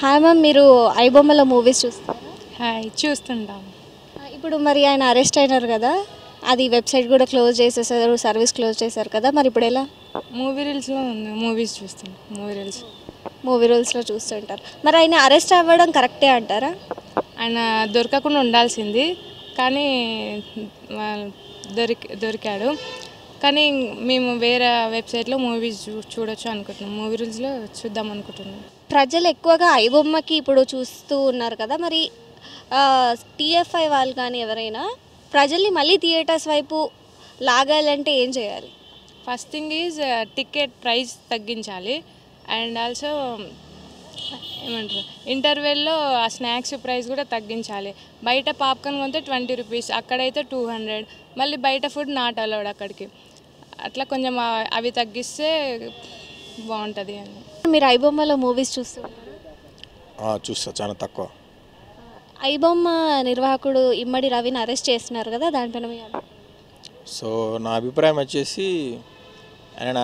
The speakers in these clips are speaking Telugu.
హాయ్ మ్యామ్, మీరు ఐబొమ్మల మూవీస్ చూస్తారా? హాయ్ చూస్తుంటాం. ఇప్పుడు మరి ఆయన అరెస్ట్ అయినారు కదా, అది వెబ్సైట్ కూడా క్లోజ్ చేసేసారు, సర్వీస్ క్లోజ్ చేశారు కదా, మరి ఇప్పుడు ఎలా? మూవీ రీల్స్లో ఉంది, మూవీస్ చూస్తాం. మూవీ రీల్స్ మూవీ రూల్స్లో చూస్తుంటారు. మరి ఆయన అరెస్ట్ అవ్వడం కరెక్టే అంటారా? ఆయన దొరకకుండా ఉండాల్సింది, కానీ దొరికాడు. కానీ మేము వేరే వెబ్సైట్లో మూవీస్ చూడొచ్చు అనుకుంటున్నాం. మూవీ రూల్స్లో చూద్దాం అనుకుంటున్నాం. ప్రజలు ఎక్కువగా ఐబొమ్మకి ఇప్పుడు చూస్తూ ఉన్నారు కదా, మరి టీఎఫ్ఐ వాళ్ళు కానీ ఎవరైనా ప్రజల్ని మళ్ళీ థియేటర్స్ వైపు లాగాలంటే ఏం చేయాలి? First thing is ticket price తగ్గించాలి. అండ్ ఆల్సో ఏమంటారు, ఇంటర్వెల్లో ఆ స్నాక్స్ ప్రైస్ కూడా తగ్గించాలి. బయట పాప్కార్న్ కొంటే 20 రూపీస్, అక్కడైతే 200. మళ్ళీ బయట ఫుడ్ నాట్ అలౌడ్ అక్కడికి. అట్లా కొంచెం అవి తగ్గిస్తే బాగుంటుంది అని. మీరు ఐబొమ్మలో మూవీస్ చూస్తున్నారు? చూస్తా, చాలా తక్కువ. ఐబొమ్మ నిర్వాహకుడు ఇమ్మడి రవిని అరెస్ట్ చేస్తున్నారు కదా, దానిపైన మీ సో నా అభిప్రాయం వచ్చేసి ఆయన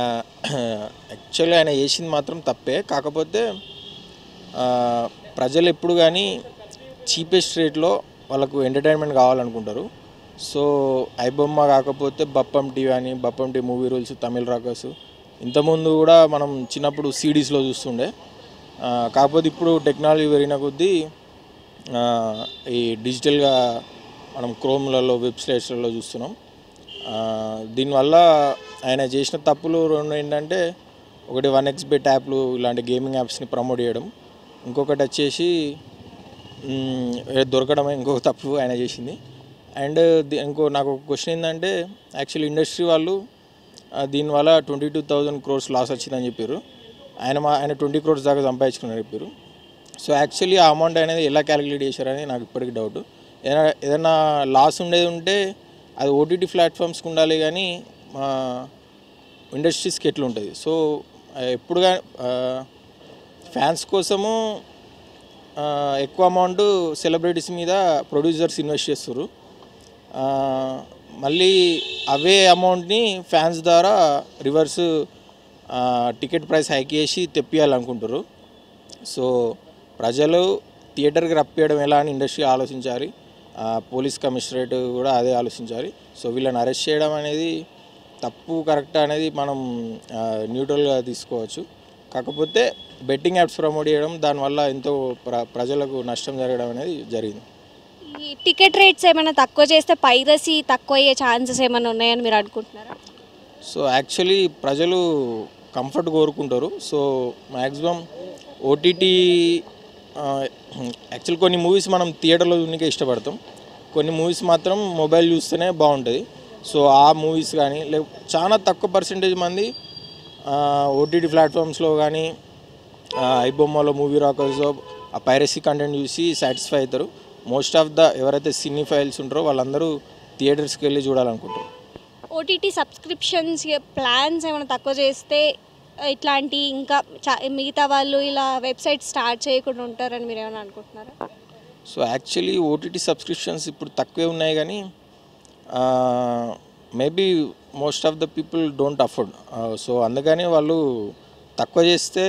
యాక్చువల్గా ఆయన చేసింది మాత్రం తప్పే. కాకపోతే ప్రజలు ఎప్పుడు కానీ చీపెస్ట్ రేట్లో వాళ్ళకు ఎంటర్టైన్మెంట్ కావాలనుకుంటారు. సో ఐబొమ్మ కాకపోతే బప్పం టీవీ అని, బప్పం టీవీ మూవీ రూల్స్, తమిళ రాకర్స్ ఇంతకుముందు కూడా మనం చిన్నప్పుడు సిడీస్లో చూస్తుండే. కాకపోతే ఇప్పుడు టెక్నాలజీ పెరిగిన కొద్దీ ఈ డిజిటల్గా మనం క్రోమ్లలో వెబ్సైట్స్లలో చూస్తున్నాం. దీనివల్ల ఆయన చేసిన తప్పులు రెండు ఏంటంటే, ఒకటి 1xBet యాప్లు ఇలాంటి గేమింగ్ యాప్స్ని ప్రమోట్ చేయడం, ఇంకొకటి వచ్చేసి దొరకడమే ఇంకొక తప్పు ఆయన చేసింది. అండ్ నాకు ఒక క్వశ్చన్ ఏంటంటే, యాక్చువల్లీ ఇండస్ట్రీ వాళ్ళు దీనివల్ల 22,000 crores లాస్ వచ్చిందని చెప్పారు. ఆయన 20 crores దాకా సంపాదించుకుని చెప్పారు. సో యాక్చువల్లీ ఆ అమౌంట్ అనేది ఎలా క్యాలిక్యులేట్ చేశారని నాకు ఇప్పటికీ డౌట్. ఏదైనా లాస్ ఉండేది ఉంటే అది ఓటీటీ ప్లాట్ఫామ్స్కి ఉండాలి, కానీ ఇండస్ట్రీస్కి ఎట్లా ఉంటుంది? సో ఎప్పుడుగా ఫ్యాన్స్ కోసము ఎక్కువ అమౌంట్ సెలబ్రిటీస్ మీద ప్రొడ్యూసర్స్ ఇన్వెస్ట్ చేస్తారు. మళ్ళీ అవే అమౌంట్ని ఫ్యాన్స్ ద్వారా రివర్స్ టికెట్ ప్రైస్ హైక్ చేసి తెప్పియాలనుకుంటారు. సో ప్రజలు థియేటర్కి రప్పియడం ఎలా అని ఇండస్ట్రీ ఆలోచించాలి. పోలీస్ కమిషనరేట్ కూడా అదే ఆలోచించాలి. సో వీళ్ళని అరెస్ట్ చేయడం అనేది తప్పు కరెక్ట్ అనేది మనం న్యూట్రల్గా తీసుకోవచ్చు. కాకపోతే బెట్టింగ్ యాప్స్ ప్రమోట్ చేయడం, దానివల్ల ఎంతో ప్రజలకు నష్టం జరగడం అనేది జరిగింది. ఈ టికెట్ రేట్స్ ఏమైనా తక్కువ చేస్తే పైరసీ తక్కువ అయ్యే ఛాన్సెస్ ఏమైనా ఉన్నాయని మీరు అనుకుంటున్నారా? సో యాక్చువల్లీ ప్రజలు కంఫర్ట్ కోరుకుంటారు. సో మ్యాక్సిమం ఓటీటీ యాక్చువల్ కొన్ని మూవీస్ మనం థియేటర్లో చూడడానికే ఇష్టపడతాం, కొన్ని మూవీస్ మాత్రం మొబైల్ చూస్తేనే బాగుంటుంది. సో ఆ మూవీస్ కానీ చాలా తక్కువ పర్సెంటేజ్ మంది ఓటీటీ ప్లాట్ఫామ్స్లో కానీ ఐబొమ్మలో మూవీ రాకర్స్లో ఆ పైరసీ కంటెంట్ చూసి సాటిస్ఫై అవుతారు. మోస్ట్ ఆఫ్ ద ఎవరైతే సినీ ఫైల్స్ ఉంటారో వాళ్ళందరూ థియేటర్స్కి వెళ్ళి చూడాలనుకుంటారు. ఓటీటీ సబ్స్క్రిప్షన్స్ ప్లాన్స్ ఏమైనా తక్కువ చేస్తే ఇట్లాంటి ఇంకా మిగతా వాళ్ళు ఇలా వెబ్సైట్ స్టార్ట్ చేయకుండా ఉంటారని మీరు ఏమైనా అనుకుంటున్నారా? సో యాక్చువల్లీ ఓటీటీ సబ్స్క్రిప్షన్స్ ఇప్పుడు తక్కువే ఉన్నాయి, కానీ maybe most of the people don't afford. So అందుకని వాళ్ళు తక్కువ చేస్తే